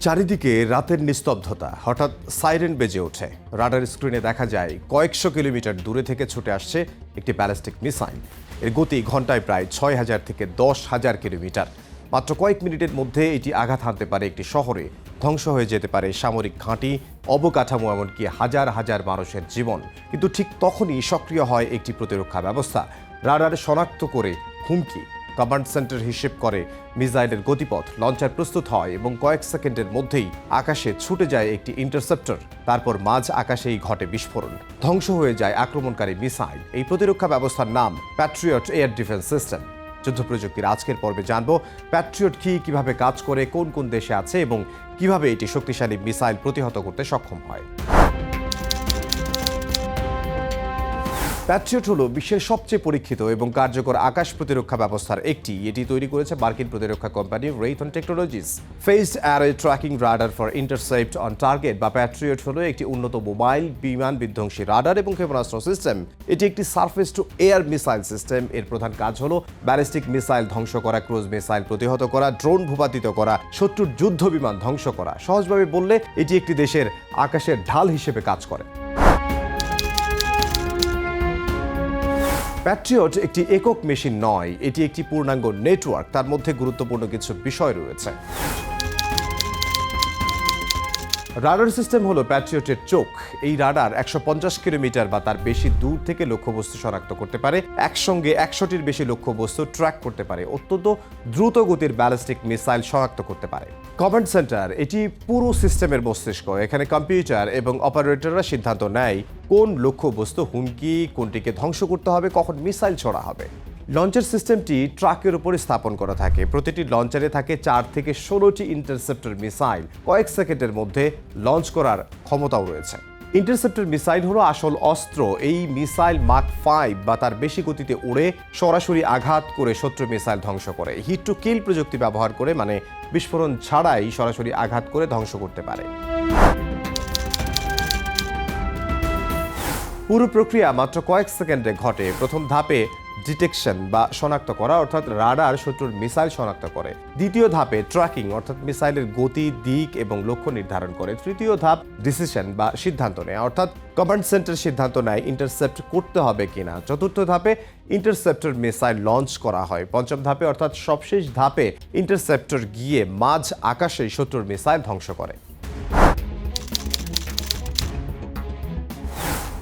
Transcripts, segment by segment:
চারিদিকে রাতের নিস্তব্ধতা, হঠাৎ সাইরেন বেজে ওঠে। রাডার স্ক্রিনে দেখা যায় কয়েকশো কিলোমিটার দূরে থেকে ছুটে আসছে একটি ব্যালিস্টিক মিসাইল। এর গতি ঘন্টায় প্রায় ৬,০০০ থেকে ১০,০০০ কিলোমিটার। মাত্র কয়েক মিনিটের মধ্যে এটি আঘাত হানতে পারে একটি শহরে, ধ্বংস হয়ে যেতে পারে সামরিক ঘাঁটি, অবকাঠামো, এমনকি হাজার হাজার মানুষের জীবন। কিন্তু ঠিক তখনই সক্রিয় হয় একটি প্রতিরক্ষা ব্যবস্থা। রাডার শনাক্ত করে হুমকি, কমান্ড সেন্টার হিসেব করে মিসাইলের গতিপথ, লঞ্চার প্রস্তুত হয় এবং কয়েক সেকেন্ডের মধ্যেই আকাশে ছুটে যায় একটি ইন্টারসেপ্টর। তারপর মাঝ আকাশেই ঘটে বিস্ফোরণ, ধ্বংস হয়ে যায় আক্রমণকারী মিসাইল। এই প্রতিরক্ষা ব্যবস্থার নাম প্যাট্রিয়ট এয়ার ডিফেন্স সিস্টেম। যুদ্ধ প্রযুক্তির আজকের পর্বে জানবো প্যাট্রিয়ট কি, কিভাবে কাজ করে, কোন কোন দেশে আছে এবং কিভাবে এটি শক্তিশালী মিসাইল প্রতিহত করতে সক্ষম হয়। প্যাট্রিয়ট হলো বিশ্বের সবচেয়ে পরীক্ষিত এবং কার্যকর আকাশ প্রতিরক্ষা ব্যবস্থার একটি। এটি তৈরি করেছে মার্কিন প্রতিরক্ষা company Raytheon technologies. Phased array tracking radar for intercept on target বা প্যাট্রিয়ট হলো একটি উন্নত মোবাইল বিমান বিধ্বংসী রাডার এবং ক্ষেপণাস্ত্র সিস্টেম। এটি একটি surface two air missile system. এর প্রধান কাজ হলো ব্যালিস্টিক মিসাইল ধ্বংস করা, ক্রুজ মিসাইল প্রতিহত করা, ড্রোন ভূপাতিত করা, শত্রুর যুদ্ধ বিমান ধ্বংস করা। সহজভাবে বললে এটি একটি দেশের আকাশের ঢাল হিসেবে কাজ করে। প্যাট্রিয়ট একটি একক মেশিন নয়, এটি একটি পূর্ণাঙ্গ নেটওয়ার্ক। তার মধ্যে গুরুত্বপূর্ণ কিছু বিষয় রয়েছে। রাডার সিস্টেম হলো প্যাট্রিয়টের চোখ। এই রাডার ১৫০ কিলোমিটার বা তার বেশি দূর থেকে লক্ষ্যবস্তু শনাক্ত করতে পারে। একসঙ্গে ১০০টির বেশি লক্ষ্যবস্তু ট্র্যাক করতে পারে। অত্যন্ত দ্রুত গতির ব্যালিস্টিক মিসাইল শনাক্ত করতে পারে। কমান্ড সেন্টার এটি পুরো সিস্টেমের মস্তিষ্ক। এখানে কম্পিউটার এবং অপারেটররা সিদ্ধান্ত নেয় কোন লক্ষ্যবস্তু হুমকি, কোনটিকে ধ্বংস করতে হবে, কখন মিসাইল ছোড়া হবে। লঞ্চার সিস্টেমটি ট্রাকের উপরে স্থাপন করা থাকে। প্রতিটি লঞ্চারে থাকে ৪ থেকে ১৬টি ইন্টারসেপ্টর মিসাইল। কয়েক সেকেন্ডের মধ্যে লঞ্চ করার ক্ষমতাও রয়েছে। ইন্টারসেপ্টর মিসাইল হলো আসল অস্ত্র। এই মিসাইল মাক ৫ বা তার বেশি গতিতে উড়ে সরাসরি আঘাত করে শত্রু মিসাইল ধ্বংস করে। হিট টু কিল প্রযুক্তি ব্যবহার করে, মানে বিস্ফোরণ ছাড়াই সরাসরি আঘাত করে ধ্বংস করতে পারে। পুরো প্রক্রিয়া মাত্র কয়েক সেকেন্ডে ঘটে। প্রথম ধাপে ডিটেকশন বা শনাক্ত করা, অর্থাৎ রাডার শত্রুর মিসাইল শনাক্ত করে। দ্বিতীয় ধাপে ট্র্যাকিং, অর্থাৎ মিসাইলের গতি, দিক এবং লক্ষ্য নির্ধারণ করে। তৃতীয় ধাপ ডিসিশন বা সিদ্ধান্ত নেয়, অর্থাৎ কমান্ড সেন্টার সিদ্ধান্ত নেয় ইন্টারসেপ্ট করতে হবে কিনা। চতুর্থ ধাপে ইন্টারসেপ্টর মিসাইল লঞ্চ করা হয়। পঞ্চম ধাপে, অর্থাৎ সবশেষ ধাপে, ইন্টারসেপ্টর গিয়ে মাঝ আকাশে শত্রুর মিসাইল ধ্বংস করে।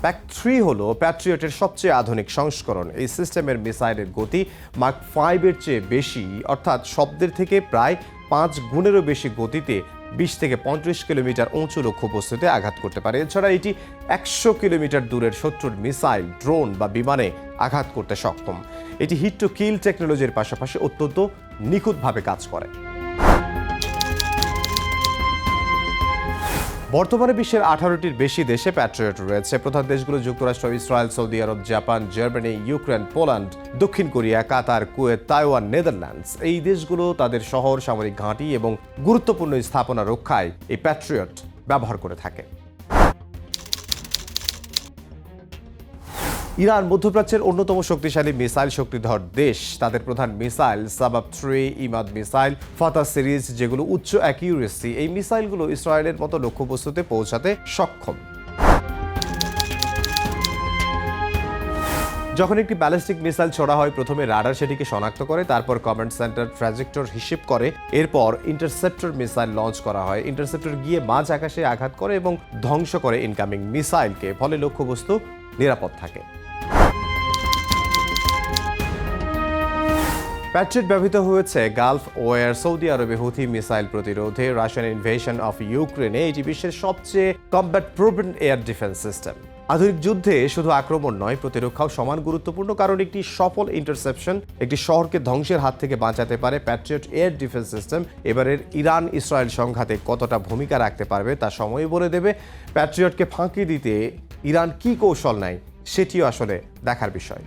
প্যাক-3 হলো প্যাট্রিয়টের সবচেয়ে আধুনিক সংস্করণ। এই সিস্টেমের মিসাইলের গতি মাক ৫ এর চেয়ে বেশি, অর্থাৎ শব্দের থেকে প্রায় ৫ গুণেরও বেশি গতিতে ২০ থেকে ৩৫ কিলোমিটার উঁচু লক্ষ্যবস্তুতে আঘাত করতে পারে। এছাড়া এটি ১০০ কিলোমিটার দূরের শত্রুর মিসাইল, ড্রোন বা বিমানে আঘাত করতে সক্ষম। এটি হিট টু কিল টেকনোলজির পাশাপাশি অত্যন্ত নিখুঁতভাবে কাজ করে। বর্তমানে বিশ্বের ১৮টির বেশি দেশে প্যাট্রিয়ট রয়েছে। প্রধান দেশগুলো যুক্তরাষ্ট্র, ইসরায়েল, সৌদি আরব, জাপান, জার্মানি, ইউক্রেন, পোল্যান্ড, দক্ষিণ কোরিয়া, কাতার, কুয়েত, তাইওয়ান, নেদারল্যান্ডস। এই দেশগুলো তাদের শহর, সামরিক ঘাঁটি এবং গুরুত্বপূর্ণ স্থাপনা রক্ষায় এই প্যাট্রিয়ট ব্যবহার করে থাকে। ইরান মধ্যপ্রাচ্যের অন্যতম শক্তিশালী মিসাইল শক্তিধর দেশ। তাদের প্রধান মিসাইল সাবাব-3, ইমাদ মিসাইল, ফাতা সিরিজ, যেগুলো উচ্চ অ্যাকিউরেসি। এই মিসাইলগুলো ইসরায়েলের মতো লক্ষ্যবস্তুতে পৌঁছাতে সক্ষম। যখন একটি ব্যালিস্টিক মিসাইল ছোড়া হয়, প্রথমে রাডার সেটিকে শনাক্ত করে, তারপর কমান্ড সেন্টার ট্র্যাজেক্টর হিসেব করে, এরপর ইন্টারসেপ্টর মিসাইল লঞ্চ করা হয়। ইন্টারসেপ্টর গিয়ে মাঝ আকাশে আঘাত করে এবং ধ্বংস করে ইনকামিং মিসাইলকে। ফলে লক্ষ্যবস্তু নিরাপদ থাকে। প্যাট্রিয়ট ব্যবহৃত হয়েছে গালফ ওয়ার, সৌদি আরবে হুথি মিসাইল প্রতিরোধে, রাশিয়ান ইনভেশন অফ ইউক্রেনে। এটি বিশ্বের সবচেয়ে combat proven air defence system. আধুনিক যুদ্ধে শুধু আক্রমণ নয়, প্রতিরক্ষাও সমান গুরুত্বপূর্ণ, কারণ একটি সফল ইন্টারসেপশন একটি শহরকে ধ্বংসের হাত থেকে বাঁচাতে পারে। প্যাট্রিয়ট এয়ার ডিফেন্স সিস্টেম এবারের ইরান ইসরায়েল সংঘাতে কতটা ভূমিকা রাখতে পারবে তা সময় বলে দেবে। প্যাট্রিয়টকে ফাঁকি দিতে ইরান কী কৌশল নেয় সেটিও আসলে দেখার বিষয়।